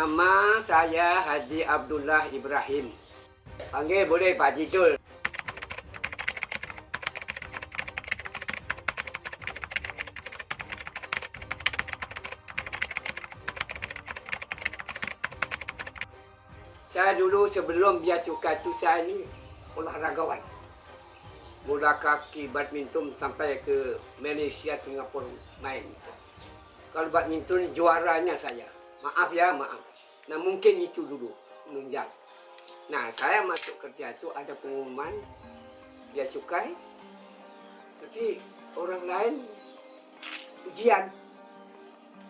Nama saya Haji Abdullah Ibrahim. Panggil boleh Pak Haji Jul. Saya dulu sebelum Bia Cukai tu saya ni olahragawan. Bola kaki, badminton sampai ke Malaysia, Singapura main. Kalau badminton juaranya saya. Maaf ya, maaf. Nah mungkin itu dulu menunjang. Nah saya masuk kerja itu ada pengumuman Bia Cukai. Tapi orang lain ujian.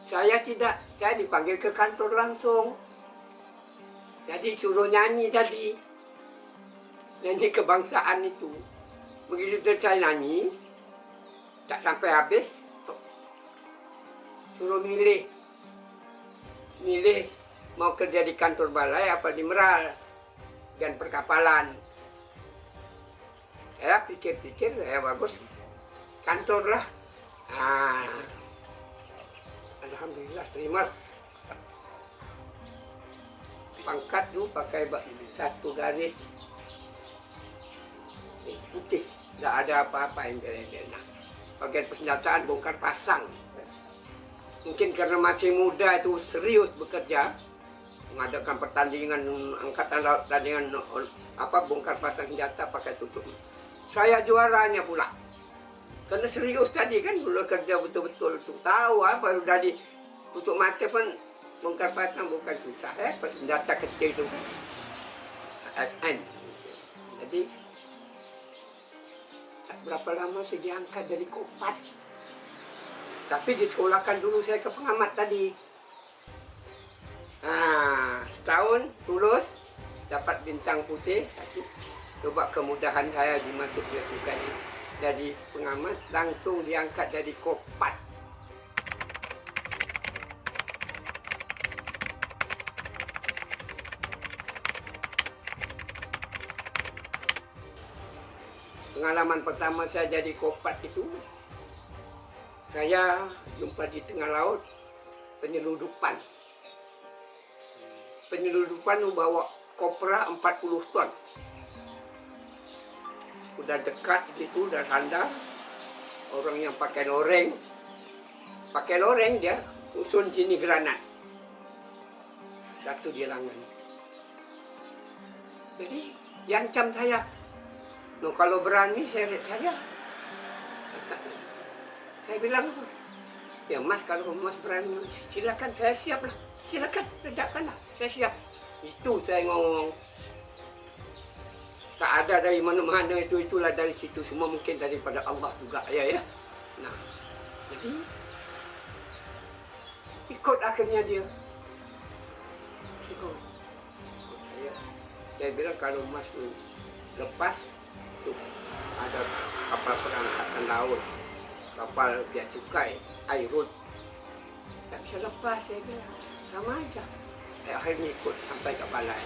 Saya tidak, saya dipanggil ke kantor langsung. Jadi suruh nyanyi tadi. Nyanyi kebangsaan itu. Begitu saya nyanyi, tak sampai habis, stop. Suruh milih. Milih mau kerja di kantor balai apa di Meral dan perkapalan. Saya pikir-pikir, ya bagus, kantor lah. Alhamdulillah terima. Pangkat tu pakai satu garis putih, tak ada apa-apa yang berbeda. Bagian persenjataan bongkar pasang. Mungkin karena masih muda itu serius bekerja, mengadakan pertandingan angkatan laut, pertandingan bongkar pasang senjata pakai tutup. Saya juaranya pula. Karena serius tadi kan, dulu kerja betul-betul tuh tahu apa udah di tutup mata pun. Bongkar pasang bukan susah, senjata kecil itu kan. Jadi tak berapa lama saya diangkat dari Kopat. Tapi disekolahkan dulu saya ke pengamat tadi. Setahun lulus, dapat bintang putih satu. Coba kemudahan saya dimasuk Bia Cukai. Jadi pengamat langsung diangkat dari Kopat. Pengalaman pertama saya jadi Kopat itu, saya jumpa di tengah laut penyeludupan. Penyeludupan bawa kopra 40 ton. Udah dekat situ, udah sandar. Orang yang pakai loreng dia susun sini granat. Satu di lengan. Jadi diancam saya. No, kalau berani saya bilang apa? Ya Mas, kalau Mas berani, silakan, saya siap lah. Silakan,ledakkanlah, saya siap. Itu saya ngomong. Tak ada dari mana-mana, itulah dari situ. Semua mungkin daripada Allah juga ya. Nah, jadi ikut akhirnya dia. Ikut saya. Saya bilang kalau Mas lepas, itu ada kapal perang angkatan laut, kapal Bia Cukai, Airut. Tak bisa lepas, saya bilang. Sama aja. Akhirnya ikut sampai ke balai.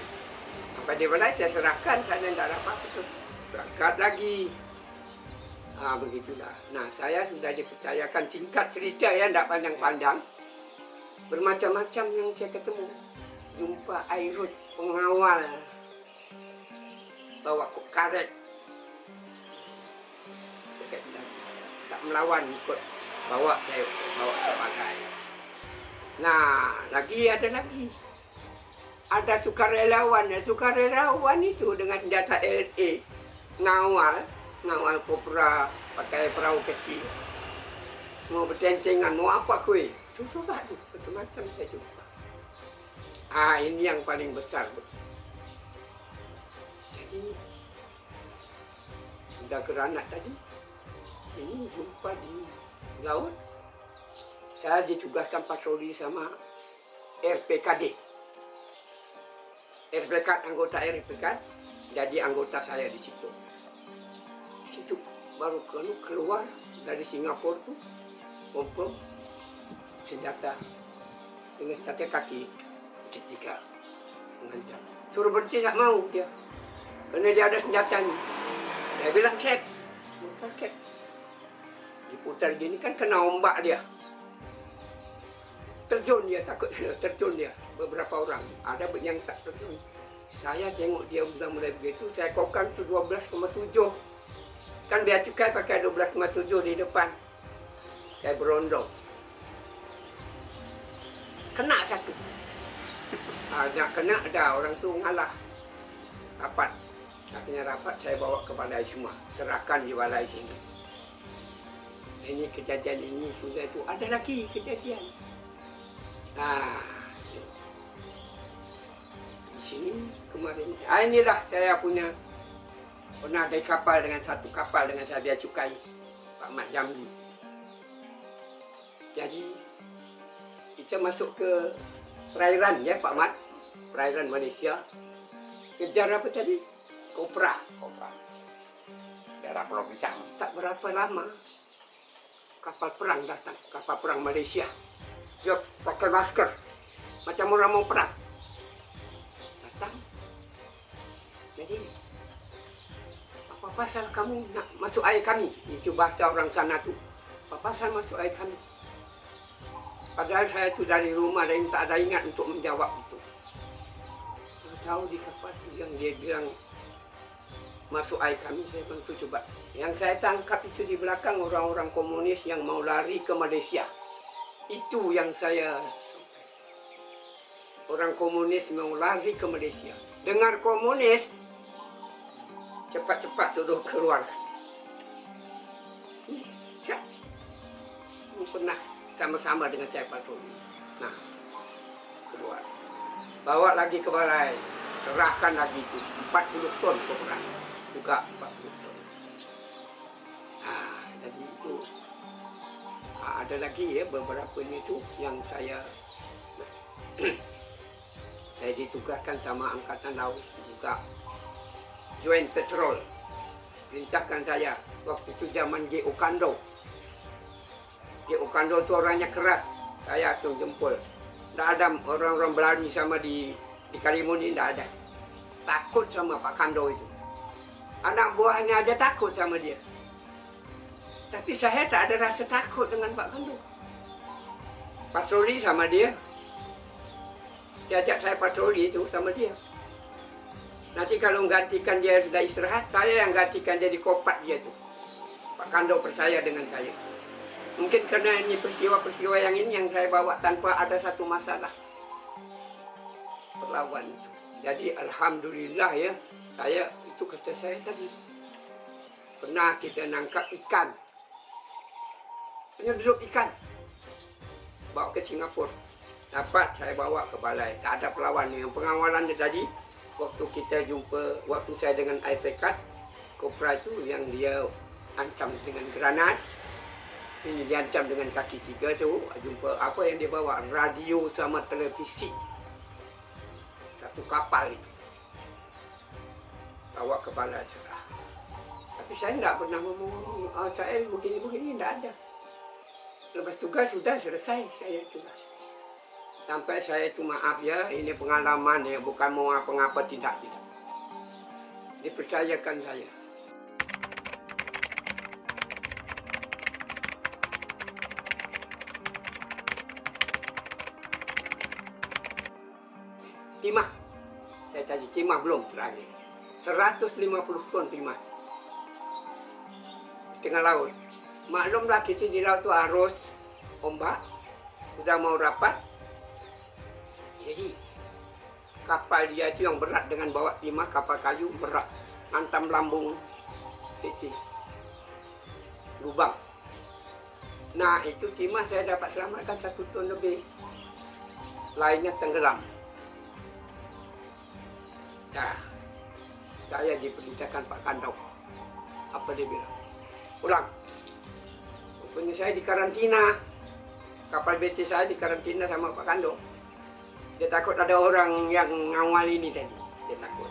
Sampai di balai saya serahkan, saya tidak dapat, terus berangkat lagi. Begitulah. Nah, saya sudah dipercayakan, singkat cerita ya, tidak panjang-panjang. Bermacam-macam yang saya ketemu. Jumpa Airut, pengawal. Bawa karet. Tak melawan, ikut bawa ke pantai. Nah, ada sukarelawan. Sukarelawan itu dengan senjata LA ngawal kopra pakai perahu kecil. Mau bertencengan, mau apa kue? Coba tuh, macam-macam saya jumpa. Ini yang paling besar. Jadi sudah granat tadi. Ini jumpa di laut. Saya ditugaskan patroli sama RPKD. Anggota RPK. Jadi anggota saya di situ. Di situ baru keluar dari Singapura tuh. Bom senjata dengan senjata kaki ketiga mengancam. Suruh berhenti tak mau dia. Karena dia ada senjatanya. Dia bilang cap. Bukan cap. Diputar gini kan kena ombak dia. terjun dia, takut terjun dia. Beberapa orang, ada yang tak terjun. Saya tengok dia sudah mulai begitu, saya kokang tu 12,7. Kan bea cukai pakai 12,7 di depan. Saya berondong. Kena satu. Nak kena dah, orang tu ngalah. Rapat. Akhirnya rapat, saya bawa ke balai semua. Serahkan di balai sini. Ini kejadian ini sudah itu. Ada lagi kejadian. Di sini kemarin. Inilah saya punya. Pernah ada kapal dengan satu kapal dengan saya bea cukai. Pak Mat Jamli. Jadi, kita masuk ke perairan ya Pak Mat. Perairan Malaysia. Kejar apa tadi? Kopra. Daerah Pulau Pisang. Tak berapa lama. Kapal perang datang. Kapal perang Malaysia. Dia pakai masker. Macam orang mau perang. Datang. Jadi, apa pasal kamu nak masuk air kami? Itu bahasa orang sana tu. Apa pasal masuk air kami? Padahal saya tu dari rumah dan tak ada ingat untuk menjawab itu. Tahu di kapal yang dia bilang masuk air kami, saya bantu coba. Yang saya tangkap itu di belakang orang-orang komunis yang mau lari ke Malaysia. Itu yang saya orang komunis mau lari ke Malaysia. Dengar komunis, cepat-cepat suruh keluar. Ini pernah sama-sama dengan saya patroli. Nah, keluar. Bawa lagi ke balai. Serahkan lagi itu. 40 ton kopra. Juga 40 ton. Jadi itu. Ada lagi ya beberapa itu yang saya saya ditugaskan sama Angkatan Laut juga. Joint Patrol. Perintahkan saya. Waktu itu zaman G. Okando. G. Okando itu orangnya keras. Saya tu jempol. Tak ada orang-orang berani sama di Karimun ini, tak ada. Takut sama Pak Kando itu. Anak buahnya aja takut sama dia. Tapi saya tak ada rasa takut dengan Pak Kando. Patroli sama dia. Dia ajak saya patroli itu sama dia. Nanti kalau gantikan dia sudah istirahat, saya yang gantikan dia di kopat dia tu. Pak Kando percaya dengan saya. Mungkin karena ini peristiwa-peristiwa yang ini yang saya bawa tanpa ada satu masalah. Perlawan itu. Jadi alhamdulillah ya, saya itu kata saya tadi. Pernah kita nangkap ikan. Penyelundup ikan. Bawa ke Singapura. Dapat saya bawa ke balai. Tak ada perlawan. Yang pengawalan dia tadi, waktu kita jumpa, waktu saya dengan air pekat, kopra itu yang dia ancam dengan granat. Ini diancam dengan kaki 3 tu. Jumpa apa yang dia bawa? Radio sama televisi. Satu kapal itu. Bawa ke balai serah. Tapi saya tidak pernah ngomong, saya begini-begini, tidak ada. Lepas tugas sudah selesai saya tugas. Sampai saya itu maaf ya, ini pengalaman ya, bukan mau apa-apa, tidak. Dipercayakan saya. Timah. Saya tadi timah belum terakhir. 150 ton timah. Di tengah laut. Maklumlah kita di laut itu arus ombak. Sudah mau rapat. Jadi kapal dia itu yang berat dengan bawa timah, kapal kayu berat. Hantam lambung itu lubang. Nah itu timah saya dapat selamatkan 1 ton lebih. Lainnya tenggelam. Nah, saya diperintahkan Pak Kando. Apa dia bilang? Pulang. Rupanya saya di karantina. Kapal BC saya di karantina sama Pak Kando. Dia takut ada orang yang mengawal ini tadi. Dia takut.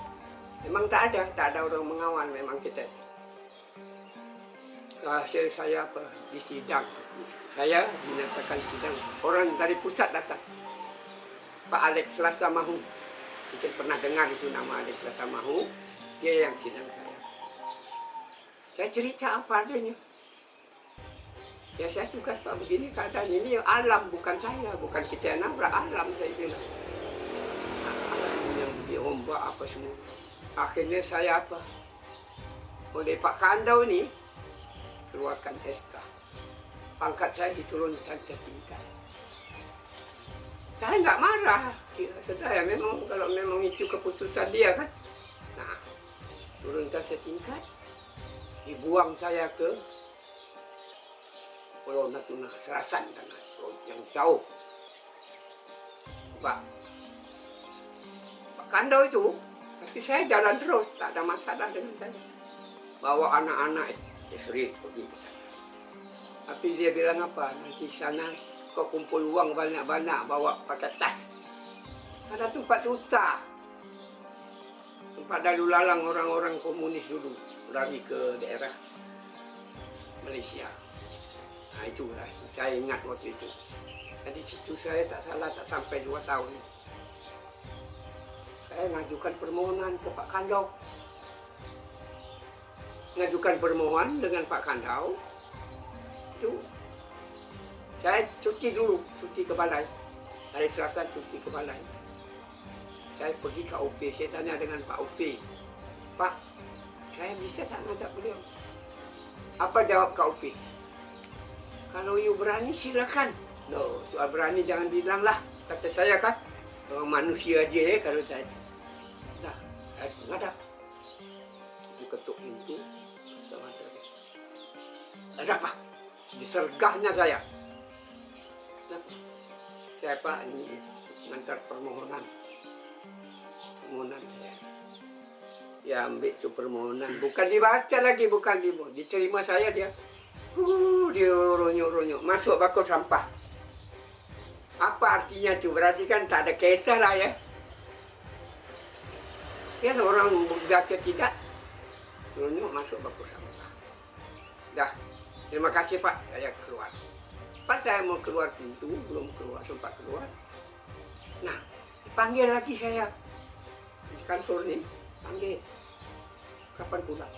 Memang tak ada orang mengawal. Memang kita. Hasil saya apa? Di sidang. Saya dinyatakan sidang. Orang dari pusat datang. Pak Alex Selasa Mahu. Mungkin pernah dengar itu nama Alex Selasa Mahu. Dia yang sidang saya. Saya cerita apa adanya. Ya saya tugas Pak begini keadaan ini alam, bukan saya, bukan kita yang nabrak, alam saya bilang. Alam yang diombak apa semua. Akhirnya saya apa? Oleh Pak Kandau ini keluarkan SK. Pangkat saya diturunkan setingkat. Saya nggak marah, saudara. Memang kalau memang itu keputusan dia kan. Nah, turunkan setingkat, dibuang saya ke Pulau Natuna, Serasan tanah yang jauh. Pak Kandau itu, tapi saya jalan terus, tak ada masalah dengan saya. Bawa anak-anak istri pergi ke sana. Tapi dia bilang apa? Nanti sana kau kumpul uang banyak-banyak, bawa pakai tas. Ada tempat susah. Tempat lalu lalang orang-orang komunis dulu lari ke daerah Malaysia. Nah itulah, saya ingat waktu itu. Jadi situ saya tak salah tak sampai 2 tahun. Saya ngajukan permohonan ke Pak Kandau. Ngajukan permohonan dengan Pak Kandau. Itu saya cuti dulu, cuti ke balai. Hari Selasa cuti ke balai. Saya pergi ke UP, saya tanya dengan Pak UP. Pak, saya bisa tak ngadap beliau? Apa jawab Kak UP? Kalau you berani silakan. No, soal berani jangan bilang lah, kata saya kan. Orang manusia aja ya kalau saya. Nah, saya ngadap. Itu ketuk pintu sama dia. Ada apa? Disergahnya saya. Saya Pak ini mengantar permohonan saya. Ya ambil itu permohonan, bukan dibaca lagi, bukan diterima saya dia. Dia ronyok-ronyok masuk bakul sampah. Apa artinya itu? Berarti kan tak ada kisah lah ya. Ya orang baca tidak, ronyok masuk bakul sampah. Dah, terima kasih Pak, saya keluar. Pas saya mau keluar pintu, belum keluar, sempat keluar. Nah, dipanggil lagi saya di kantor nih, panggil. Kapan pulang?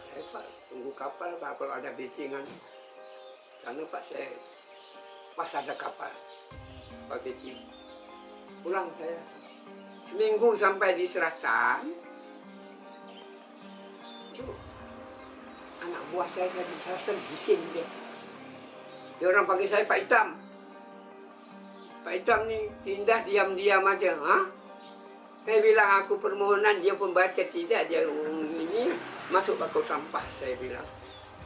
Saya Pak, tunggu kapal Pak, kalau ada bettingan. Sana Pak, saya pas ada kapal, Pak betting. Pulang saya. Seminggu sampai di Serasan. Anak buah saya di Serasan gising dia. Dia orang panggil saya Pak Hitam. Pak Hitam nih pindah diam-diam aja. Hah? Saya bilang aku permohonan, dia pembaca tidak. Dia ini masuk bakul sampah, saya bilang.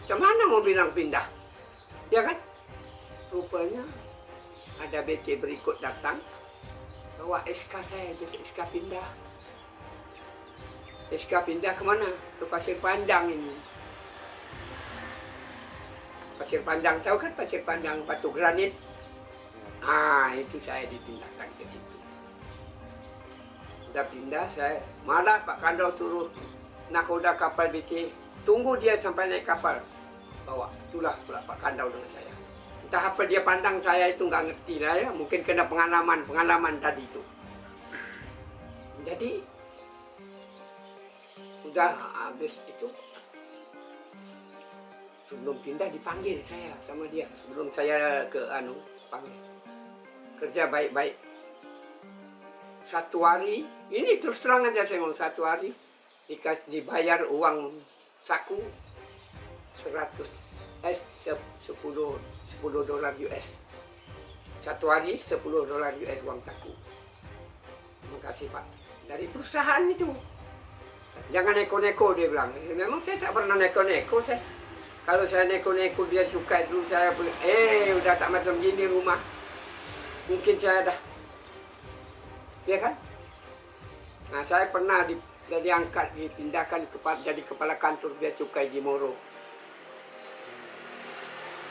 Macam mana mau bilang pindah? Ya kan? Rupanya ada BT berikut datang. Bawa SK saya, SK pindah. SK pindah kemana? Ke Pasir Panjang ini. Pasir Panjang, tahu kan Pasir Panjang, batu granit? Ah, itu saya dipindahkan ke situ. Sudah pindah, saya malah Pak Kandau suruh nakoda kapal BC, tunggu dia sampai naik kapal. Bawa, itulah pula Pak Kandau dengan saya. Entah apa dia pandang saya itu nggak ngerti lah ya, mungkin kena pengalaman tadi itu. Jadi, udah habis itu, sebelum pindah dipanggil saya sama dia. Sebelum saya ke panggil. Kerja baik-baik. 1 hari, ini terus terang aja saya ngomong, 1 hari dibayar uang saku 10 dolar US. 1 hari 10 dolar US uang saku. Terima kasih Pak. Dari perusahaan itu. Jangan neko-neko dia bilang. Memang saya tak pernah neko-neko saya. Kalau saya neko-neko dia suka dulu saya udah tak macam gini rumah. Mungkin saya dah. Ya kan? Nah saya pernah diangkat, dipindahkan jadi kepala kantor bea cukai di Moro.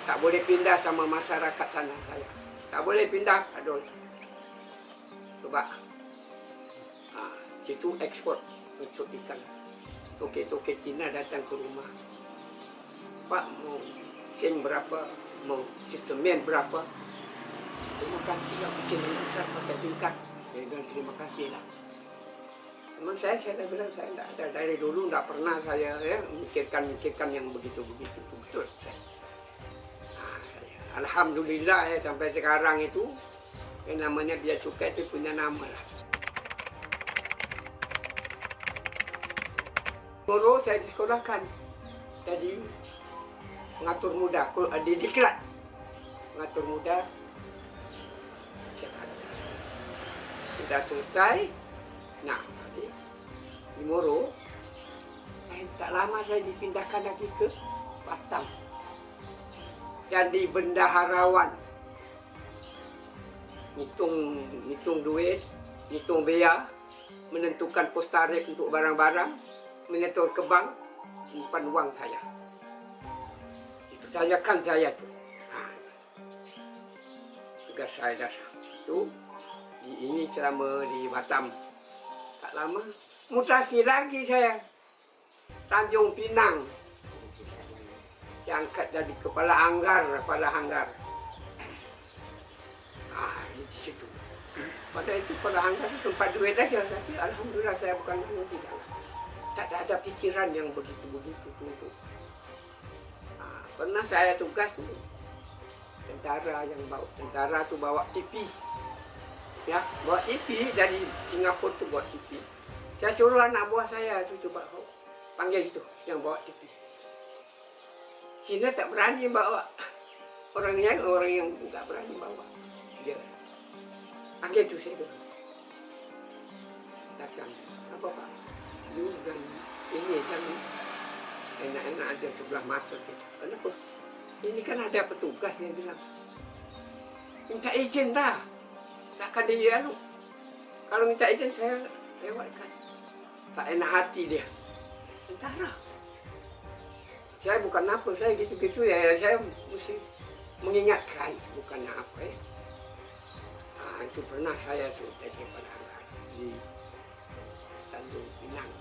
Tak boleh pindah sama masyarakat sana saya. Tak boleh pindah, aduh. Coba. Situ ekspor untuk ikan. Toke-toke Cina datang ke rumah. Pak mau sen berapa, mau semen berapa. Terima kasih lah, bikin yang besar pakai tingkat. Dia bilang terima kasih lah. Memang saya dah bilang saya tidak ada dari dulu, tidak pernah saya ya, memikirkan yang begitu-begitu. Betul saya. Nah, Alhamdulillah ya sampai sekarang itu yang namanya bea cukai itu punya nama lah. Dulu saya disekolahkan jadi pengatur muda, di diklat pengatur muda. Sudah selesai. Nah, di Moro, tak lama saya dipindahkan lagi ke Batam dan di bendaharawan. Ngitung duit, ngitung bea, menentukan pos tarik untuk barang-barang, menyetor ke bank, simpan uang saya. Dipercayakan saya tu. Tugas saya dah itu ini selama di Batam. Tak lama mutasi lagi saya. Tanjung Pinang. Diangkat jadi kepala hanggar. Di situ. Pada itu kepala hanggar itu tempat duit aja. Tapi alhamdulillah saya bukan tidak. Tak ada pikiran yang begitu-begitu untuk. Pernah saya tugas tu tentara yang bawa TV. Ya, bawa TV dari Singapura tu bawa TV. Saya suruh anak buah saya tu coba panggil itu yang bawa TV. Cina tak berani bawa. Orang yang tak berani bawa. Dia panggil tu saya tu. Datang. Apa Pak? Dan ini kan enak-enak aja sebelah mata gitu. Kenapa? Ini kan ada petugas yang bilang minta izin dah. Takkan dia lu. Kalau minta izin saya lewatkan. Tak enak hati dia. Tentara. Saya bukan apa, saya gitu-gitu ya. Saya mesti mengingatkan, bukan apa ya. Itu pernah saya tuh jadi penanggal di Tanjung Pinang.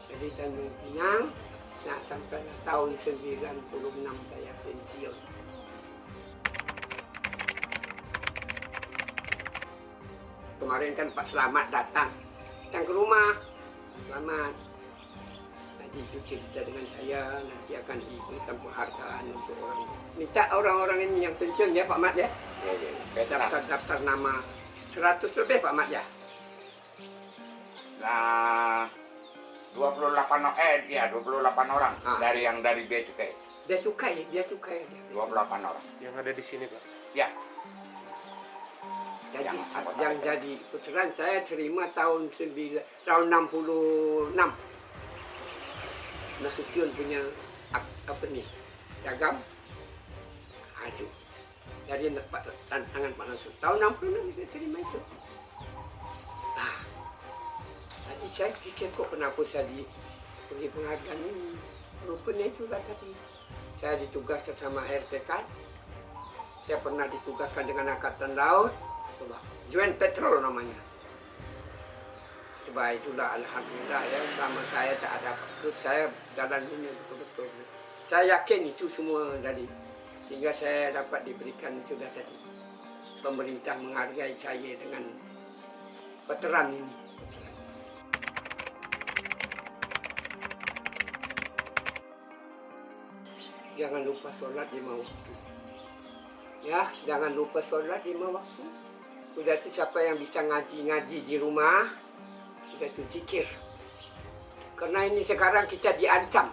Jadi Tanjung Pinang, nah sampai tahun 96 saya pensiun. Kemarin kan Pak Slamet datang ke rumah. Selamat. Nanti itu cerita dengan saya, nanti akan diberikan penghargaan untuk orang. Minta orang-orang ini yang pensiun ya Pak Mat ya. Daftar nama 100 lebih Pak Mat ya. Nah, 28 orang dari bea cukai. Bea cukai. 28 orang. Yang ada di sini Pak. Ya. Jadi yang jadi puteran saya terima tahun 66. Nasution punya apa ni? Piagam. Itu. Dari tangan Pak Nasution. Tahun 66 saya terima itu. Jadi saya fikir kok kenapa saya diberi penghargaan ini. Rupanya itulah tadi. Saya ditugaskan sama RPK. Saya pernah ditugaskan dengan Angkatan Laut. Coba, Joint Patrol namanya. Coba itulah alhamdulillah ya, sama saya tak ada apa. Saya jalan ini betul-betul. Saya yakin itu semua dari sehingga saya dapat diberikan sudah tadi. Pemerintah menghargai saya dengan veteran ini. Jangan lupa sholat 5 waktu. Ya, jangan lupa sholat 5 waktu. Sudah itu siapa yang bisa ngaji di rumah, sudah itu zikir. Karena ini sekarang kita diancam.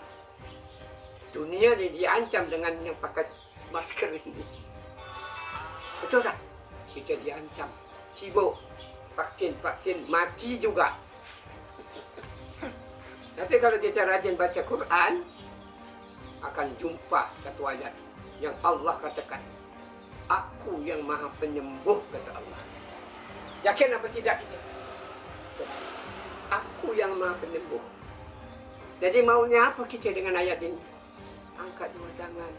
Dunia ini diancam dengan yang pakai masker ini. Betul tak? Kita diancam. Sibuk. Vaksin, mati juga. Tapi kalau kita rajin baca Quran, akan jumpa satu ayat yang Allah katakan, Aku yang maha penyembuh, kata Allah. Yakin apa tidak kita? Aku yang maha penyembuh. Jadi maunya apa kita dengan ayat ini? Angkat dua tangan.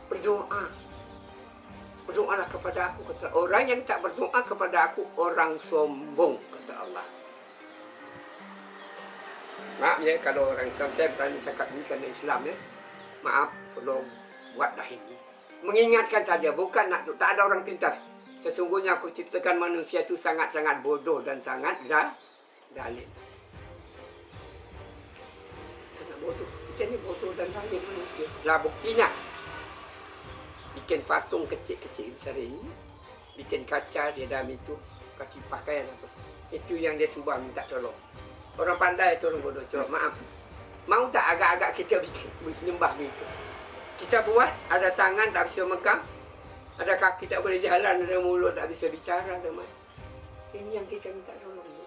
Berdoa. Berdoalah kepada aku, kata orang yang tak berdoa kepada aku, orang sombong, kata Allah. Maaf ya kalau orang Islam, saya berani cakap ini kerana Islam ya. Maaf, tolong buatlah ini. Mengingatkan saja, bukan nak tak ada orang pintar. Sesungguhnya aku ciptakan manusia itu sangat-sangat bodoh dan sangat zalim. Sangat bodoh. Kita ni bodoh dan zalim manusia. Lah buktinya. bikin patung kecil-kecil besar ini, bikin kaca di dalam itu, kasih pakaian apa. Itu yang dia sembah minta tolong. Orang pandai itu orang bodoh, coba maaf. Mau tak agak-agak kita bikin nyembah itu? Kita buat, ada tangan tak bisa megang, ada kaki tak boleh jalan, ada mulut tak bisa bicara, ada mata. Ini yang kita minta tolong.